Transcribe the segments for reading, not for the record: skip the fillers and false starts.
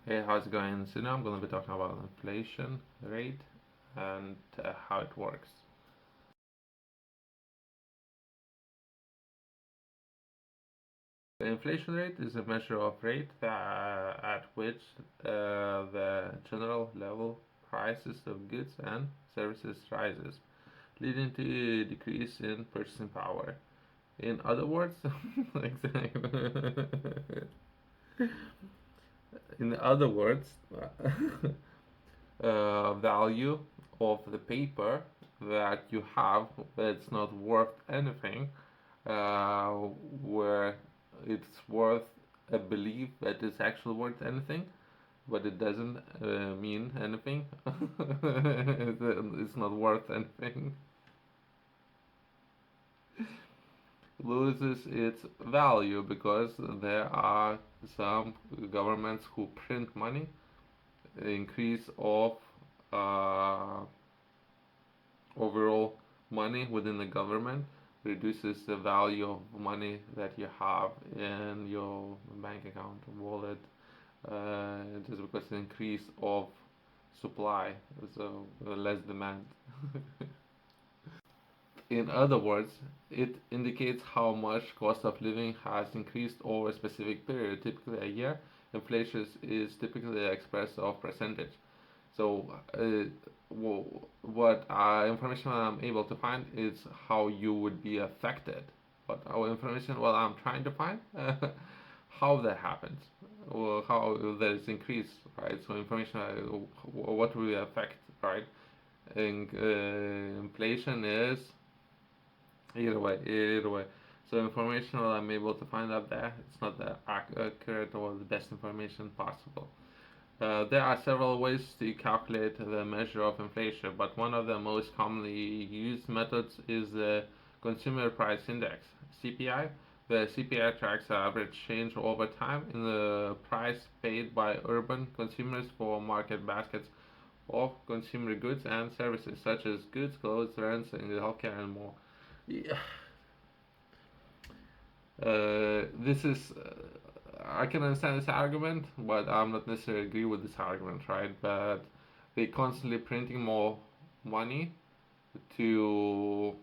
Hey, how's it going? So now I'm going to be talking about inflation rate and how it works. The inflation rate is a measure of rate at which the general level prices of goods and services rises, leading to a decrease in purchasing power. In other words, exactly. In other words, value of the paper that you have that's not worth anything, uh, where it's worth a belief that it's actually worth anything, but it doesn't mean anything. It's not worth anything. Loses its value because there are some governments who print money, increase of uh, overall money within the government reduces the value of money that you have in your bank account wallet, just because the increase of supply, so less demand. In other words, it indicates how much cost of living has increased over a specific period, typically a year. Inflation is typically expressed of percentage. So, what information I'm able to find is how you would be affected. But our information, what I'm trying to find, how that happens, or how there's increase, right? So, information, what will affect, right? And inflation is either way. So, information that I'm able to find out there, it's not the accurate or the best information possible. There are several ways to calculate the measure of inflation, but one of the most commonly used methods is the Consumer Price Index (CPI). The CPI tracks the average change over time in the price paid by urban consumers for market baskets of consumer goods and services, such as goods, clothes, rents, and healthcare, and more. Yeah. This is I can understand this argument, but I'm not necessarily agree with this argument, right? But they constantly printing more money to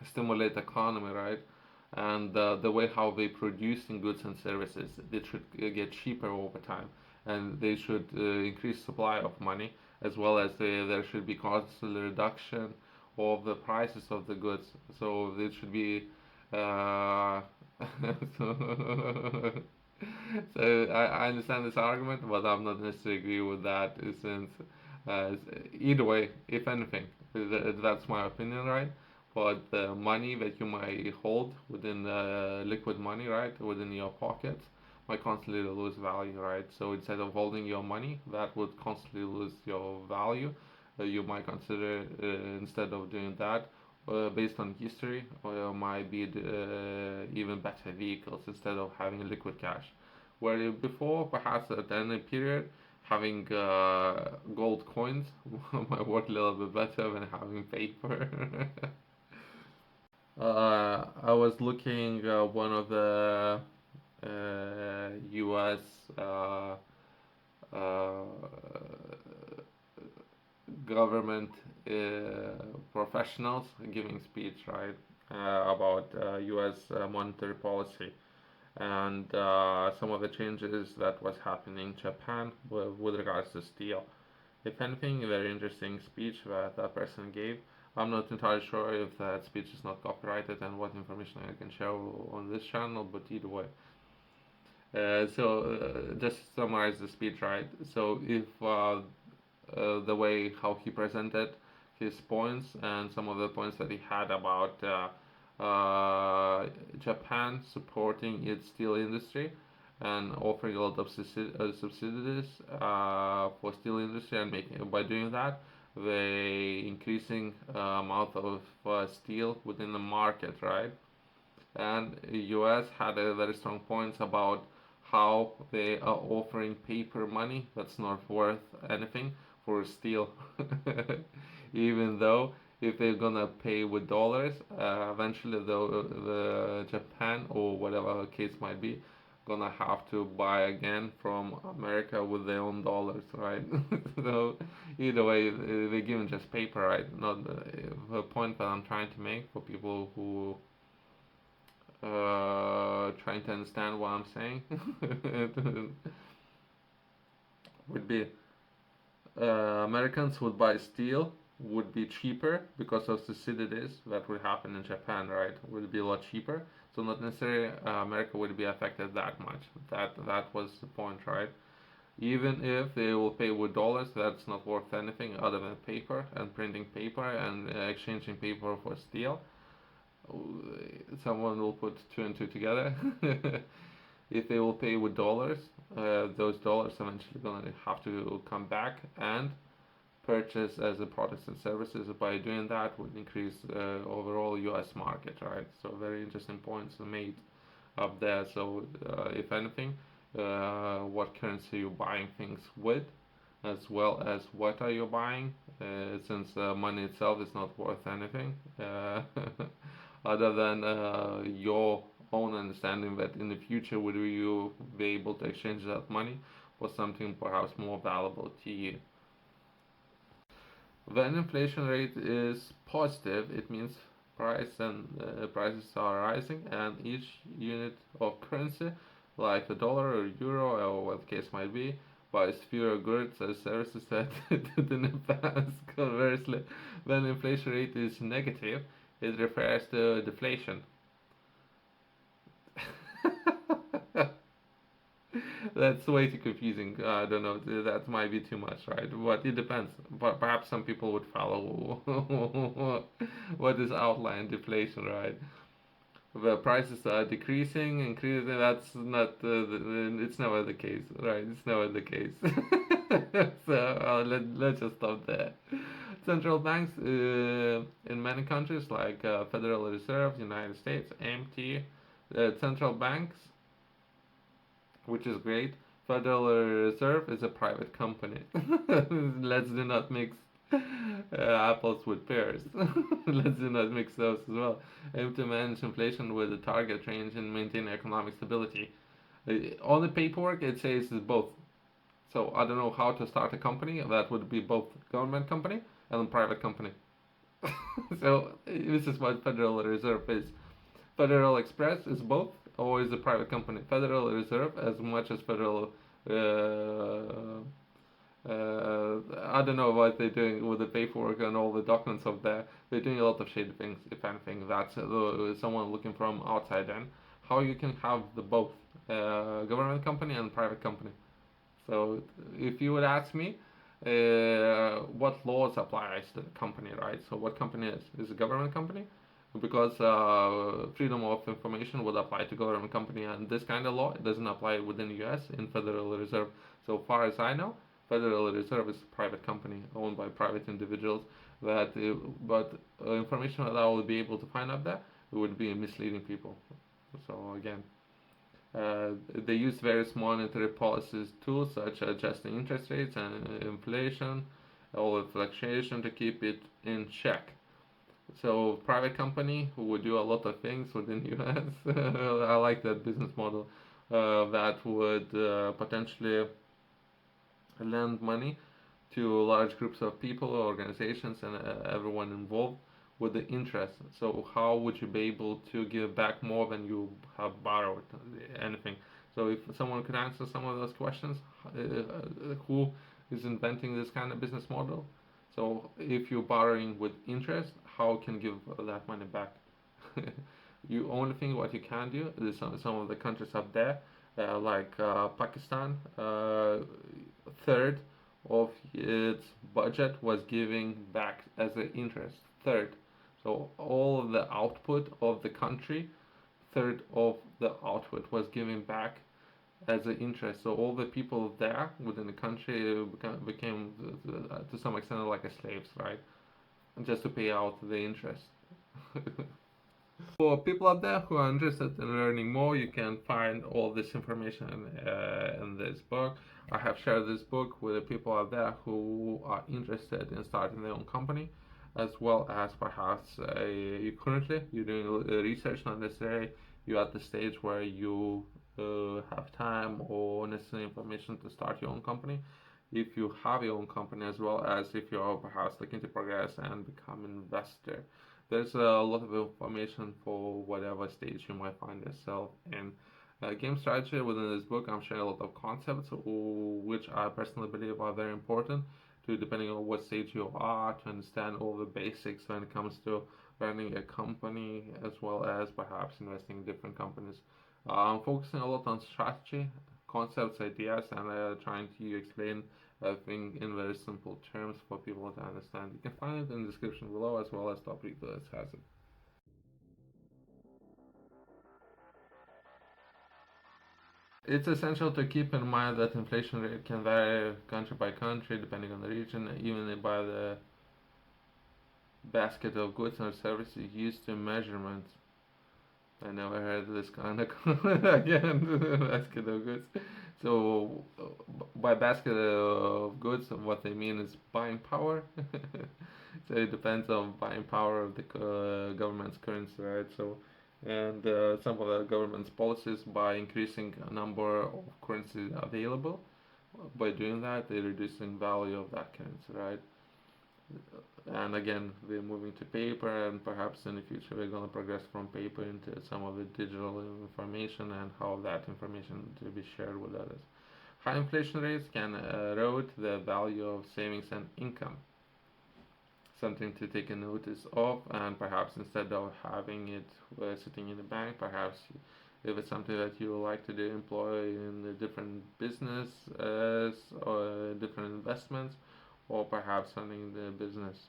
stimulate economy, right? And the way how they producing goods and services, they should get cheaper over time, and they should increase supply of money, as well as there should be constant reduction of the prices of the goods. So there should be uh, so, I understand this argument, but I'm not necessarily agree with that since either way, if anything, that's my opinion, right? But the money that you might hold within liquid money, right, within your pockets, might constantly lose value, right? So instead of holding your money, that would constantly lose your value. You might consider instead of doing that, based on history, might be even better vehicles instead of having liquid cash. Where before, perhaps at any period, having gold coins might work a little bit better than having paper. I was looking one of the U.S. Uh, government professionals giving speech, right, about U.S. Monetary policy and some of the changes that was happening in Japan with regards to steel. If anything, a very interesting speech that that person gave. I'm not entirely sure if that speech is not copyrighted and what information I can share on this channel, but either way. Just to summarize the speech, right? So if the way how he presented his points and some of the points that he had about Japan supporting its steel industry and offering a lot of subsidies for steel industry, and making by doing that they increasing amount of steel within the market, right? And US had a very strong points about how they are offering paper money that's not worth anything for steel. Even though if they're gonna pay with dollars, eventually the Japan or whatever case might be, gonna have to buy again from America with their own dollars, right? So either way, they're given just paper, right? Not the point that I'm trying to make for people who trying to understand what I'm saying would be Americans would buy steel would be cheaper because of the subsidies that would happen in Japan, right? Would be a lot cheaper. So not necessarily America would be affected that much. That was the point, right? Even if they will pay with dollars, that's not worth anything other than paper and printing paper and exchanging paper for steel. Someone will put two and two together. If they will pay with dollars, those dollars eventually gonna have to come back and purchase as a products and services. By doing that would increase overall U.S. market, right? So very interesting points made up there. So if anything, what currency you buying things with, as well as what are you buying, since money itself is not worth anything, other than your own understanding that in the future would you be able to exchange that money for something perhaps more valuable to you. When inflation rate is positive, it means prices are rising, and each unit of currency, like the dollar or euro or what the case might be, buys fewer goods and services that it did in the past. Conversely, when inflation rate is negative, it refers to deflation. That's way too confusing. I don't know. That might be too much, right? But it depends. But perhaps some people would follow what is outline deflation, right? The prices are decreasing, increasing. That's not. It's never the case, right? It's never the case. So let's just stop there. Central banks in many countries like Federal Reserve, United States, MT, central banks, which is great. Federal Reserve is a private company. Let's do not mix apples with pears. Let's do not mix those as well. Aim to manage inflation with a target range and maintain economic stability. On the paperwork, it says it's both. So I don't know how to start a company that would be both government company and private company. So this is what Federal Reserve is. Federal Express is both, or is a private company. Federal Reserve, as much as Federal, I don't know what they're doing with the paperwork and all the documents of there. They're doing a lot of shady things. If anything, that's someone looking from outside in. How you can have the both government company and private company. So if you would ask me, what laws applies to the company, right? So what company is a government company? Because freedom of information would apply to government company, and this kind of law it doesn't apply within the U.S. in Federal Reserve. So far as I know, Federal Reserve is a private company owned by private individuals. That but information that I will be able to find out there would be misleading people. So again, they use various monetary policies tools such as adjusting interest rates and inflation, all the fluctuation to keep it in check. So private company who would do a lot of things within US. I like that business model that would potentially lend money to large groups of people, organizations, and everyone involved with the interest. So how would you be able to give back more than you have borrowed? Anything. So if someone could answer some of those questions, who is inventing this kind of business model? So if you're borrowing with interest, how can you give that money back? You only thing what you can do is some of the countries up there, like Pakistan, third of its budget was giving back as an interest. Third, so all of the output of the country, third of the output was giving back as an interest. So all the people there within the country became to some extent like a slaves, right? Just to pay out the interest. For people out there who are interested in learning more, you can find all this information in this book. I have shared this book with the people out there who are interested in starting their own company, as well as perhaps you currently you're doing research, not necessarily you're at the stage where you have time or necessary information to start your own company. If you have your own company, as well as if you're perhaps looking to progress and become an investor, there's a lot of information for whatever stage you might find yourself in. Game strategy within this book, I'm sharing a lot of concepts which I personally believe are very important to, depending on what stage you are, to understand all the basics when it comes to running a company, as well as perhaps investing in different companies. I'm focusing a lot on strategy, concepts, ideas, and trying to explain everything in very simple terms for people to understand. You can find it in the description below, as well as top retailers has it. It's essential to keep in mind that inflation rate can vary country by country, depending on the region, even by the basket of goods or services used to measurement. I never heard this kind of again. Basket of goods. So by basket of goods, what they mean is buying power. So it depends on buying power of the government's currency, right? So and some of the government's policies by increasing a number of currencies available. By doing that, they're reducing value of that currency, right? And again, we're moving to paper, and perhaps in the future we're going to progress from paper into some of the digital information and how that information to be shared with others. High inflation rates can erode the value of savings and income, something to take a notice of, and perhaps instead of having it sitting in the bank, perhaps if it's something that you would like to do, employ in a different business or different investments, or perhaps something in the business,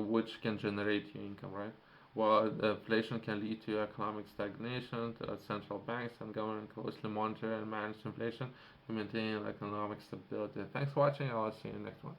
which can generate you income, right? Well, inflation can lead to economic stagnation. Central banks and government closely monitor and manage inflation to maintain economic stability. Thanks for watching. I'll see you next one.